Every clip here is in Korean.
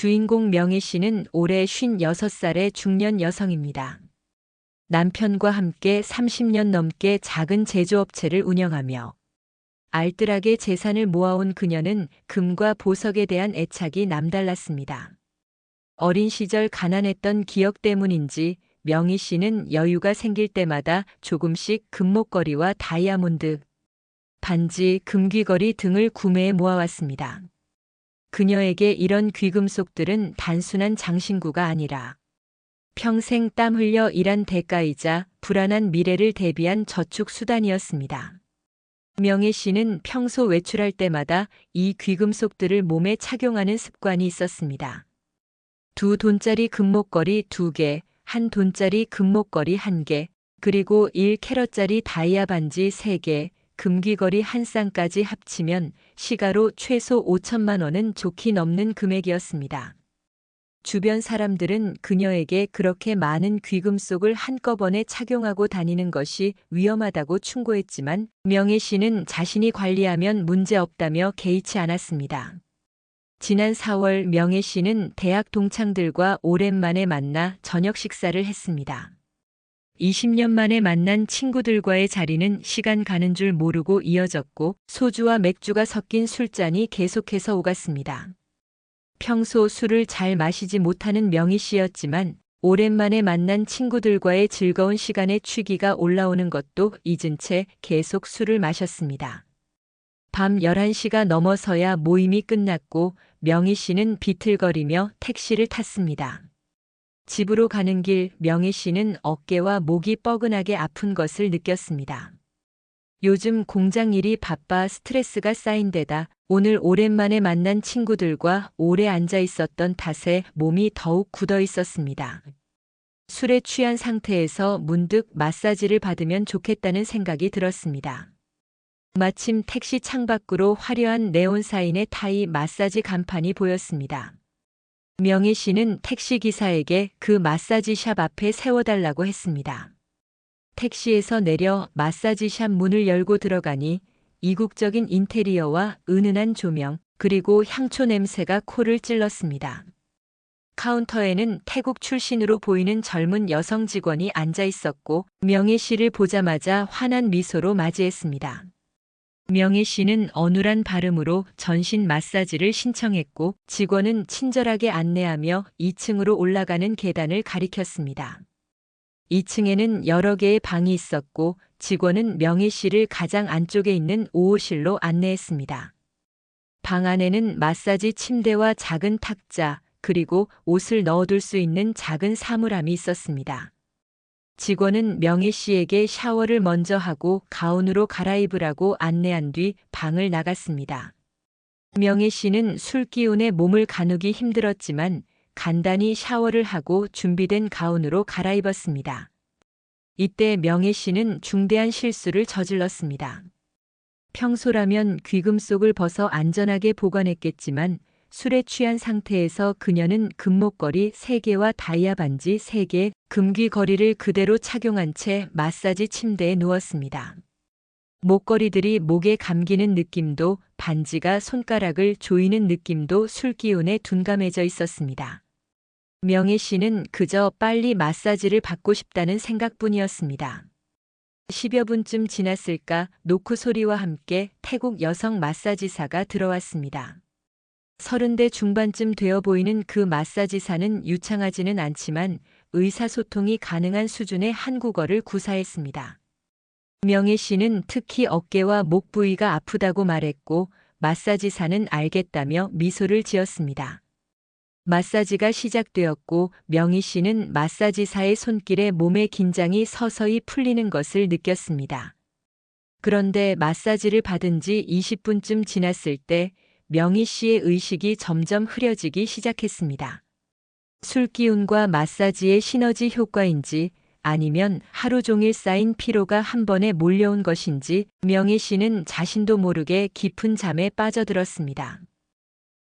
주인공 명희 씨는 올해 56살의 중년 여성입니다. 남편과 함께 30년 넘게 작은 제조업체를 운영하며 알뜰하게 재산을 모아온 그녀는 금과 보석에 대한 애착이 남달랐습니다. 어린 시절 가난했던 기억 때문인지 명희 씨는 여유가 생길 때마다 조금씩 금목걸이와 다이아몬드, 반지, 금귀걸이 등을 구매해 모아왔습니다. 그녀에게 이런 귀금속들은 단순한 장신구가 아니라 평생 땀 흘려 일한 대가이자 불안한 미래를 대비한 저축 수단이었습니다. 명희 씨는 평소 외출할 때마다 이 귀금속들을 몸에 착용하는 습관이 있었습니다. 2돈짜리 금목걸이 2개, 1돈짜리 금목걸이 1개, 그리고 1캐럿짜리 다이아 반지 3개, 금귀걸이 1쌍까지 합치면 시가로 최소 5천만 원은 좋게 넘는 금액이었습니다. 주변 사람들은 그녀에게 그렇게 많은 귀금속을 한꺼번에 착용하고 다니는 것이 위험하다고 충고했지만 명희 씨는 자신이 관리하면 문제없다며 개의치 않았습니다. 지난 4월 명희 씨는 대학 동창들과 오랜만에 만나 저녁 식사를 했습니다. 20년 만에 만난 친구들과의 자리는 시간 가는 줄 모르고 이어졌고 소주와 맥주가 섞인 술잔이 계속해서 오갔습니다. 평소 술을 잘 마시지 못하는 명희 씨였지만 오랜만에 만난 친구들과의 즐거운 시간에 취기가 올라오는 것도 잊은 채 계속 술을 마셨습니다. 밤 11시가 넘어서야 모임이 끝났고 명희 씨는 비틀거리며 택시를 탔습니다. 집으로 가는 길 명희 씨는 어깨와 목이 뻐근하게 아픈 것을 느꼈습니다. 요즘 공장 일이 바빠 스트레스가 쌓인 데다 오늘 오랜만에 만난 친구들과 오래 앉아 있었던 탓에 몸이 더욱 굳어 있었습니다. 술에 취한 상태에서 문득 마사지를 받으면 좋겠다는 생각이 들었습니다. 마침 택시 창밖으로 화려한 네온 사인의 타이 마사지 간판이 보였습니다. 명희 씨는 택시기사에게 그 마사지샵 앞에 세워달라고 했습니다. 택시에서 내려 마사지샵 문을 열고 들어가니 이국적인 인테리어와 은은한 조명, 그리고 향초 냄새가 코를 찔렀습니다. 카운터에는 태국 출신으로 보이는 젊은 여성 직원이 앉아 있었고 명희 씨를 보자마자 환한 미소로 맞이했습니다. 명희 씨는 어눌한 발음으로 전신 마사지를 신청했고 직원은 친절하게 안내하며 2층으로 올라가는 계단을 가리켰습니다. 2층에는 여러 개의 방이 있었고 직원은 명희 씨를 가장 안쪽에 있는 5호실로 안내했습니다. 방 안에는 마사지 침대와 작은 탁자, 그리고 옷을 넣어둘 수 있는 작은 사물함이 있었습니다. 직원은 명희 씨에게 샤워를 먼저 하고 가운으로 갈아입으라고 안내한 뒤 방을 나갔습니다. 명희 씨는 술 기운에 몸을 가누기 힘들었지만 간단히 샤워를 하고 준비된 가운으로 갈아입었습니다. 이때 명희 씨는 중대한 실수를 저질렀습니다. 평소라면 귀금속을 벗어 안전하게 보관했겠지만 술에 취한 상태에서 그녀는 금목걸이 3개와 다이아 반지 3개, 금귀걸이를 그대로 착용한 채 마사지 침대에 누웠습니다. 목걸이들이 목에 감기는 느낌도 반지가 손가락을 조이는 느낌도 술 기운에 둔감해져 있었습니다. 명희 씨는 그저 빨리 마사지를 받고 싶다는 생각뿐이었습니다. 10여 분쯤 지났을까 노크 소리와 함께 태국 여성 마사지사가 들어왔습니다. 30대 중반쯤 되어 보이는 그 마사지사는 유창하지는 않지만 의사소통이 가능한 수준의 한국어를 구사했습니다. 명희 씨는 특히 어깨와 목 부위가 아프다고 말했고 마사지사는 알겠다며 미소를 지었습니다. 마사지가 시작되었고 명희 씨는 마사지사의 손길에 몸의 긴장이 서서히 풀리는 것을 느꼈습니다. 그런데 마사지를 받은 지 20분쯤 지났을 때 명희 씨의 의식이 점점 흐려지기 시작했습니다. 술기운과 마사지의 시너지 효과인지 아니면 하루 종일 쌓인 피로가 한 번에 몰려온 것인지 명희 씨는 자신도 모르게 깊은 잠에 빠져들었습니다.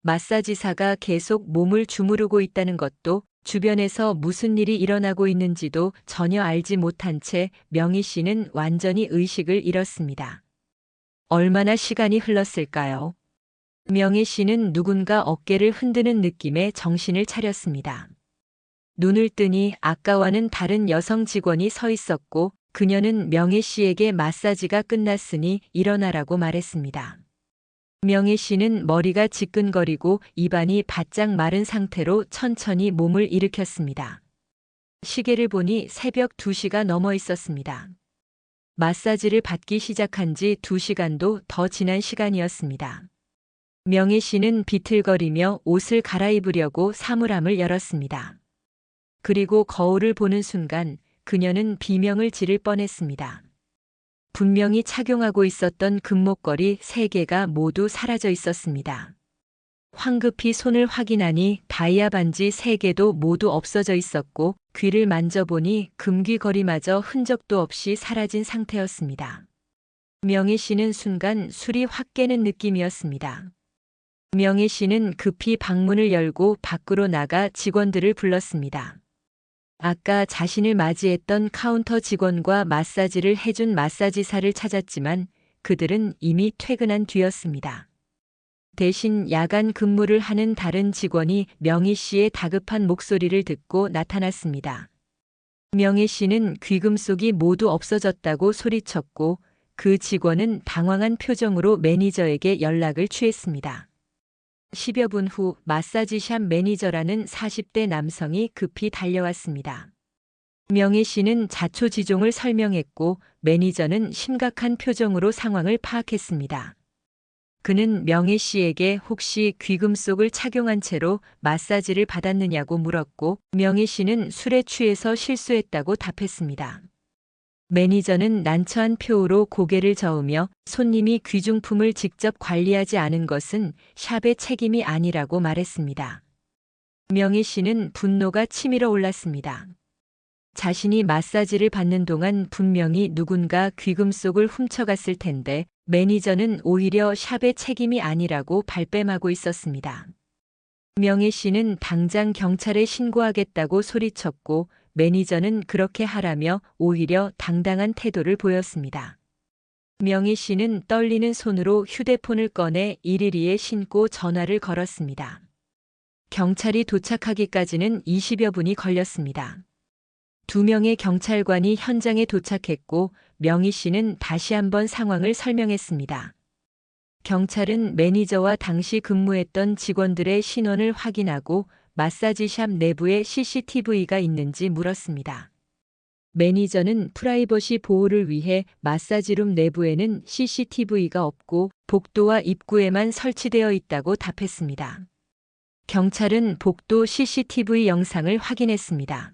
마사지사가 계속 몸을 주무르고 있다는 것도 주변에서 무슨 일이 일어나고 있는지도 전혀 알지 못한 채 명희 씨는 완전히 의식을 잃었습니다. 얼마나 시간이 흘렀을까요? 명희 씨는 누군가 어깨를 흔드는 느낌에 정신을 차렸습니다. 눈을 뜨니 아까와는 다른 여성 직원이 서 있었고 그녀는 명희 씨에게 마사지가 끝났으니 일어나라고 말했습니다. 명희 씨는 머리가 지끈거리고 입안이 바짝 마른 상태로 천천히 몸을 일으켰습니다. 시계를 보니 새벽 2시가 넘어 있었습니다. 마사지를 받기 시작한 지 2시간도 더 지난 시간이었습니다. 명희 씨는 비틀거리며 옷을 갈아입으려고 사물함을 열었습니다. 그리고 거울을 보는 순간 그녀는 비명을 지를 뻔했습니다. 분명히 착용하고 있었던 금목걸이 3개가 모두 사라져 있었습니다. 황급히 손을 확인하니 다이아 반지 3개도 모두 없어져 있었고 귀를 만져보니 금귀걸이마저 흔적도 없이 사라진 상태였습니다. 명희 씨는 순간 술이 확 깨는 느낌이었습니다. 명희 씨는 급히 방문을 열고 밖으로 나가 직원들을 불렀습니다. 아까 자신을 맞이했던 카운터 직원과 마사지를 해준 마사지사를 찾았지만 그들은 이미 퇴근한 뒤였습니다. 대신 야간 근무를 하는 다른 직원이 명희 씨의 다급한 목소리를 듣고 나타났습니다. 명희 씨는 귀금속이 모두 없어졌다고 소리쳤고 그 직원은 당황한 표정으로 매니저에게 연락을 취했습니다. 10여 분 후 마사지샵 매니저라는 40대 남성이 급히 달려왔습니다. 명희 씨는 자초지종을 설명했고 매니저는 심각한 표정으로 상황을 파악했습니다. 그는 명희 씨에게 혹시 귀금속을 착용한 채로 마사지를 받았느냐고 물었고 명희 씨는 술에 취해서 실수했다고 답했습니다. 매니저는 난처한 표우로 고개를 저으며 손님이 귀중품을 직접 관리하지 않은 것은 샵의 책임이 아니라고 말했습니다. 명희 씨는 분노가 치밀어 올랐습니다. 자신이 마사지를 받는 동안 분명히 누군가 귀금속을 훔쳐갔을 텐데 매니저는 오히려 샵의 책임이 아니라고 발뺌하고 있었습니다. 명희 씨는 당장 경찰에 신고하겠다고 소리쳤고 매니저는 그렇게 하라며 오히려 당당한 태도를 보였습니다. 명희 씨는 떨리는 손으로 휴대폰을 꺼내 일일이에 신고 전화를 걸었습니다. 경찰이 도착하기까지는 20여 분이 걸렸습니다. 2명의 경찰관이 현장에 도착했고 명희 씨는 다시 한번 상황을 설명했습니다. 경찰은 매니저와 당시 근무했던 직원들의 신원을 확인하고 마사지샵 내부에 CCTV가 있는지 물었습니다. 매니저는 프라이버시 보호를 위해 마사지룸 내부에는 CCTV가 없고 복도와 입구에만 설치되어 있다고 답했습니다. 경찰은 복도 CCTV 영상을 확인했습니다.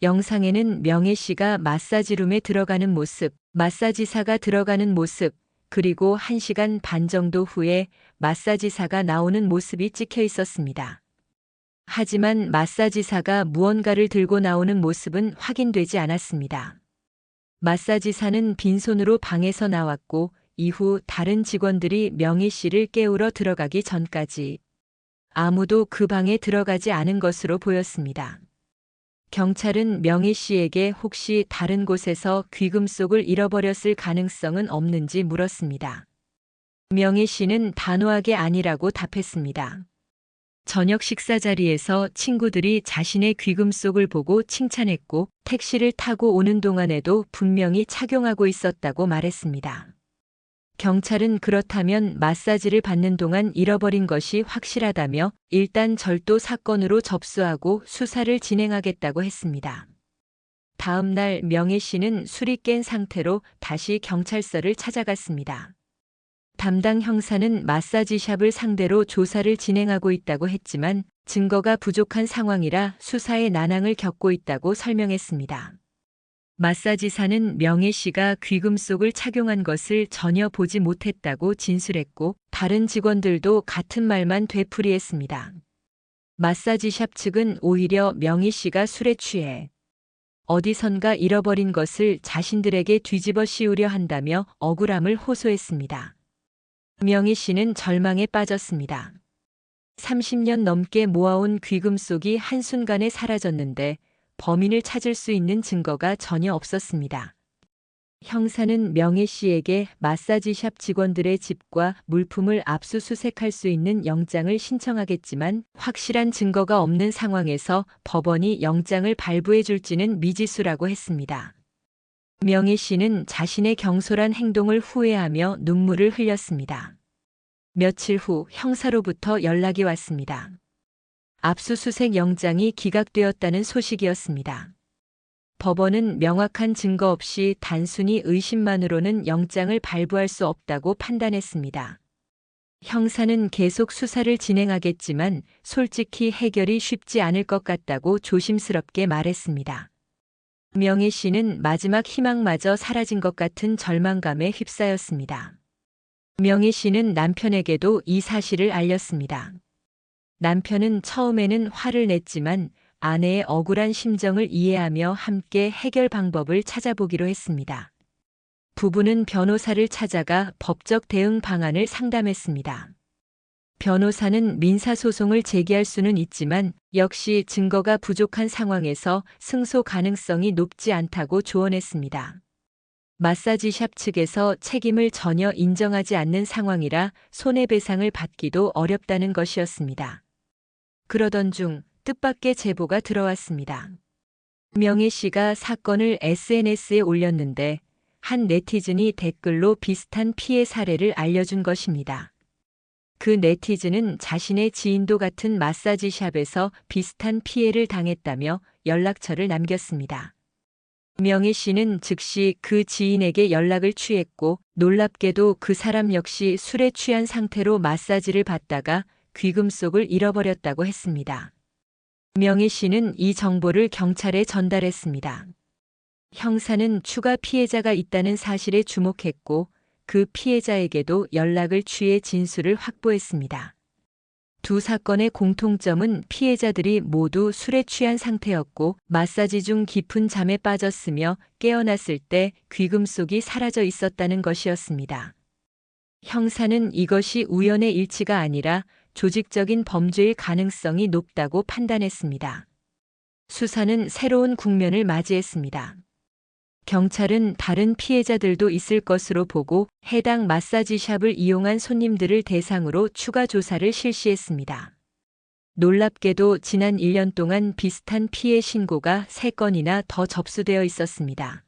영상에는 명희 씨가 마사지룸에 들어가는 모습, 마사지사가 들어가는 모습, 그리고 1시간 반 정도 후에 마사지사가 나오는 모습이 찍혀 있었습니다. 하지만 마사지사가 무언가를 들고 나오는 모습은 확인되지 않았습니다. 마사지사는 빈손으로 방에서 나왔고 이후 다른 직원들이 명희 씨를 깨우러 들어가기 전까지 아무도 그 방에 들어가지 않은 것으로 보였습니다. 경찰은 명희 씨에게 혹시 다른 곳에서 귀금속을 잃어버렸을 가능성은 없는지 물었습니다. 명희 씨는 단호하게 아니라고 답했습니다. 저녁 식사 자리에서 친구들이 자신의 귀금속을 보고 칭찬했고 택시를 타고 오는 동안에도 분명히 착용하고 있었다고 말했습니다. 경찰은 그렇다면 마사지를 받는 동안 잃어버린 것이 확실하다며 일단 절도 사건으로 접수하고 수사를 진행하겠다고 했습니다. 다음 날 명희 씨는 술이 깬 상태로 다시 경찰서를 찾아갔습니다. 담당 형사는 마사지샵을 상대로 조사를 진행하고 있다고 했지만 증거가 부족한 상황이라 수사에 난항을 겪고 있다고 설명했습니다. 마사지사는 명희 씨가 귀금속을 착용한 것을 전혀 보지 못했다고 진술했고 다른 직원들도 같은 말만 되풀이했습니다. 마사지샵 측은 오히려 명희 씨가 술에 취해 어디선가 잃어버린 것을 자신들에게 뒤집어 씌우려 한다며 억울함을 호소했습니다. 명희 씨는 절망에 빠졌습니다. 30년 넘게 모아온 귀금속이 한순간에 사라졌는데 범인을 찾을 수 있는 증거가 전혀 없었습니다. 형사는 명혜 씨에게 마사지샵 직원들의 집과 물품을 압수수색할 수 있는 영장을 신청하겠지만 확실한 증거가 없는 상황에서 법원이 영장을 발부해 줄지는 미지수라고 했습니다. 명혜 씨는 자신의 경솔한 행동을 후회하며 눈물을 흘렸습니다. 며칠 후 형사로부터 연락이 왔습니다. 압수수색 영장이 기각되었다는 소식이었습니다. 법원은 명확한 증거 없이 단순히 의심만으로는 영장을 발부할 수 없다고 판단했습니다. 형사는 계속 수사를 진행하겠지만 솔직히 해결이 쉽지 않을 것 같다고 조심스럽게 말했습니다. 명혜 씨는 마지막 희망마저 사라진 것 같은 절망감에 휩싸였습니다. 명혜 씨는 남편에게도 이 사실을 알렸습니다. 남편은 처음에는 화를 냈지만 아내의 억울한 심정을 이해하며 함께 해결 방법을 찾아보기로 했습니다. 부부는 변호사를 찾아가 법적 대응 방안을 상담했습니다. 변호사는 민사소송을 제기할 수는 있지만 역시 증거가 부족한 상황에서 승소 가능성이 높지 않다고 조언했습니다. 마사지샵 측에서 책임을 전혀 인정하지 않는 상황이라 손해배상을 받기도 어렵다는 것이었습니다. 그러던 중 뜻밖의 제보가 들어왔습니다. 명혜 씨가 사건을 SNS에 올렸는데 한 네티즌이 댓글로 비슷한 피해 사례를 알려준 것입니다. 그 네티즌은 자신의 지인도 같은 마사지샵에서 비슷한 피해를 당했다며 연락처를 남겼습니다. 명혜 씨는 즉시 그 지인에게 연락을 취했고 놀랍게도 그 사람 역시 술에 취한 상태로 마사지를 받다가 귀금속을 잃어버렸다고 했습니다. 명혜 씨는 이 정보를 경찰에 전달했습니다. 형사는 추가 피해자가 있다는 사실에 주목했고 그 피해자에게도 연락을 취해 진술을 확보했습니다. 두 사건의 공통점은 피해자들이 모두 술에 취한 상태였고 마사지 중 깊은 잠에 빠졌으며 깨어났을 때 귀금속이 사라져 있었다는 것이었습니다. 형사는 이것이 우연의 일치가 아니라 조직적인 범죄일 가능성이 높다고 판단했습니다. 수사는 새로운 국면을 맞이했습니다. 경찰은 다른 피해자들도 있을 것으로 보고 해당 마사지샵을 이용한 손님들을 대상으로 추가 조사를 실시했습니다. 놀랍게도 지난 1년 동안 비슷한 피해 신고가 3건이나 더 접수되어 있었습니다.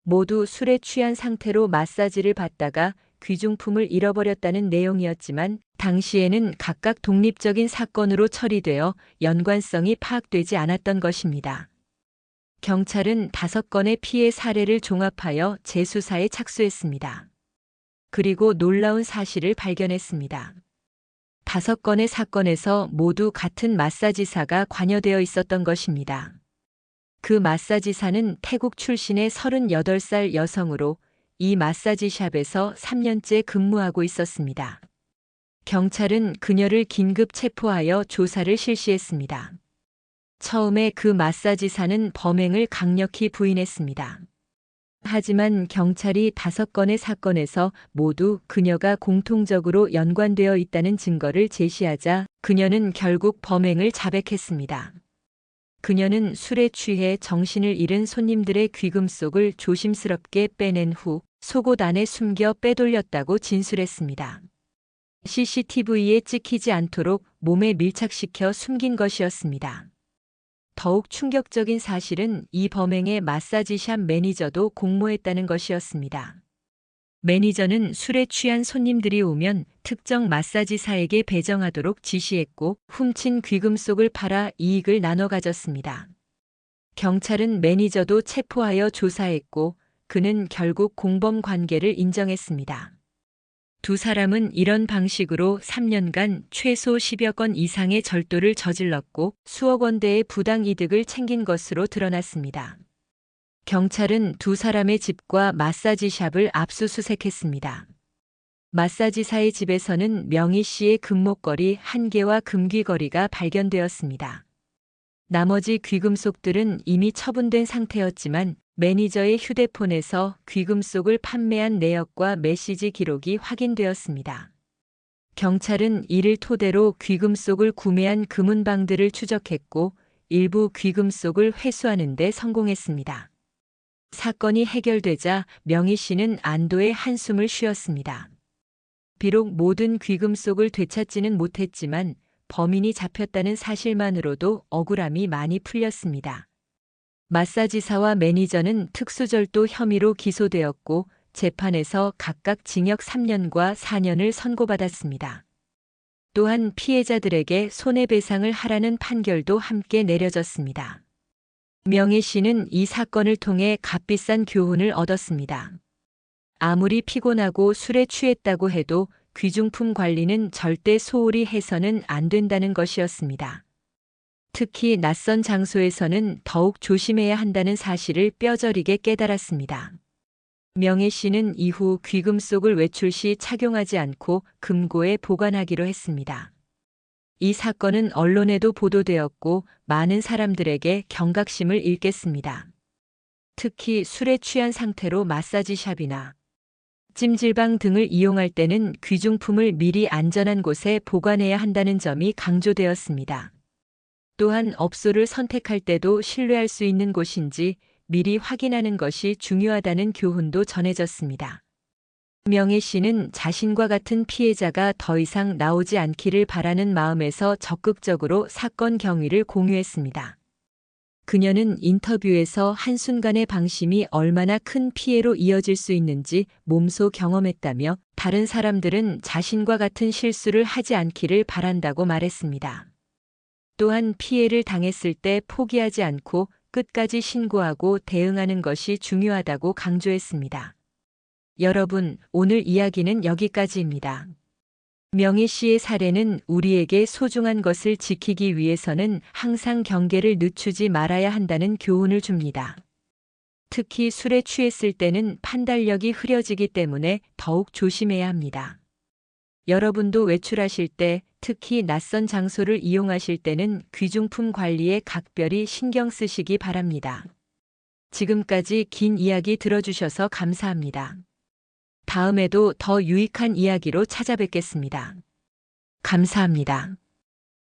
모두 술에 취한 상태로 마사지를 받다가 귀중품을 잃어버렸다는 내용이었지만 당시에는 각각 독립적인 사건으로 처리되어 연관성이 파악되지 않았던 것입니다. 경찰은 5건의 피해 사례를 종합하여 재수사에 착수했습니다. 그리고 놀라운 사실을 발견했습니다. 5건의 사건에서 모두 같은 마사지사가 관여되어 있었던 것입니다. 그 마사지사는 태국 출신의 38살 여성으로 이 마사지샵에서 3년째 근무하고 있었습니다. 경찰은 그녀를 긴급 체포하여 조사를 실시했습니다. 처음에 그 마사지사는 범행을 강력히 부인했습니다. 하지만 경찰이 5건의 사건에서 모두 그녀가 공통적으로 연관되어 있다는 증거를 제시하자 그녀는 결국 범행을 자백했습니다. 그녀는 술에 취해 정신을 잃은 손님들의 귀금속을 조심스럽게 빼낸 후 속옷 안에 숨겨 빼돌렸다고 진술했습니다. CCTV에 찍히지 않도록 몸에 밀착시켜 숨긴 것이었습니다. 더욱 충격적인 사실은 이 범행에 마사지샵 매니저도 공모했다는 것이었습니다. 매니저는 술에 취한 손님들이 오면 특정 마사지사에게 배정하도록 지시했고 훔친 귀금속을 팔아 이익을 나눠 가졌습니다. 경찰은 매니저도 체포하여 조사했고 그는 결국 공범 관계를 인정했습니다. 두 사람은 이런 방식으로 3년간 최소 10여 건 이상의 절도를 저질렀고 수억 원대의 부당 이득을 챙긴 것으로 드러났습니다. 경찰은 두 사람의 집과 마사지샵을 압수수색했습니다. 마사지사의 집에서는 명희 씨의 금목걸이 1개와 금귀걸이가 발견되었습니다. 나머지 귀금속들은 이미 처분된 상태였지만 매니저의 휴대폰에서 귀금속을 판매한 내역과 메시지 기록이 확인되었습니다. 경찰은 이를 토대로 귀금속을 구매한 금은방들을 추적했고 일부 귀금속을 회수하는 데 성공했습니다. 사건이 해결되자 명희 씨는 안도의 한숨을 쉬었습니다. 비록 모든 귀금속을 되찾지는 못했지만 범인이 잡혔다는 사실만으로도 억울함이 많이 풀렸습니다. 마사지사와 매니저는 특수절도 혐의로 기소되었고 재판에서 각각 징역 3년과 4년을 선고받았습니다. 또한 피해자들에게 손해배상을 하라는 판결도 함께 내려졌습니다. 명희 씨는 이 사건을 통해 값비싼 교훈을 얻었습니다. 아무리 피곤하고 술에 취했다고 해도 귀중품 관리는 절대 소홀히 해서는 안 된다는 것이었습니다. 특히 낯선 장소에서는 더욱 조심해야 한다는 사실을 뼈저리게 깨달았습니다. 명희 씨는 이후 귀금속을 외출 시 착용하지 않고 금고에 보관하기로 했습니다. 이 사건은 언론에도 보도되었고 많은 사람들에게 경각심을 일깼습니다. 특히 술에 취한 상태로 마사지샵이나 찜질방 등을 이용할 때는 귀중품을 미리 안전한 곳에 보관해야 한다는 점이 강조되었습니다. 또한 업소를 선택할 때도 신뢰할 수 있는 곳인지 미리 확인하는 것이 중요하다는 교훈도 전해졌습니다. 명희 씨는 자신과 같은 피해자가 더 이상 나오지 않기를 바라는 마음에서 적극적으로 사건 경위를 공유했습니다. 그녀는 인터뷰에서 한순간의 방심이 얼마나 큰 피해로 이어질 수 있는지 몸소 경험했다며 다른 사람들은 자신과 같은 실수를 하지 않기를 바란다고 말했습니다. 또한 피해를 당했을 때 포기하지 않고 끝까지 신고하고 대응하는 것이 중요하다고 강조했습니다. 여러분, 오늘 이야기는 여기까지입니다. 명희 씨의 사례는 우리에게 소중한 것을 지키기 위해서는 항상 경계를 늦추지 말아야 한다는 교훈을 줍니다. 특히 술에 취했을 때는 판단력이 흐려지기 때문에 더욱 조심해야 합니다. 여러분도 외출하실 때, 특히 낯선 장소를 이용하실 때는 귀중품 관리에 각별히 신경 쓰시기 바랍니다. 지금까지 긴 이야기 들어주셔서 감사합니다. 다음에도 더 유익한 이야기로 찾아뵙겠습니다. 감사합니다.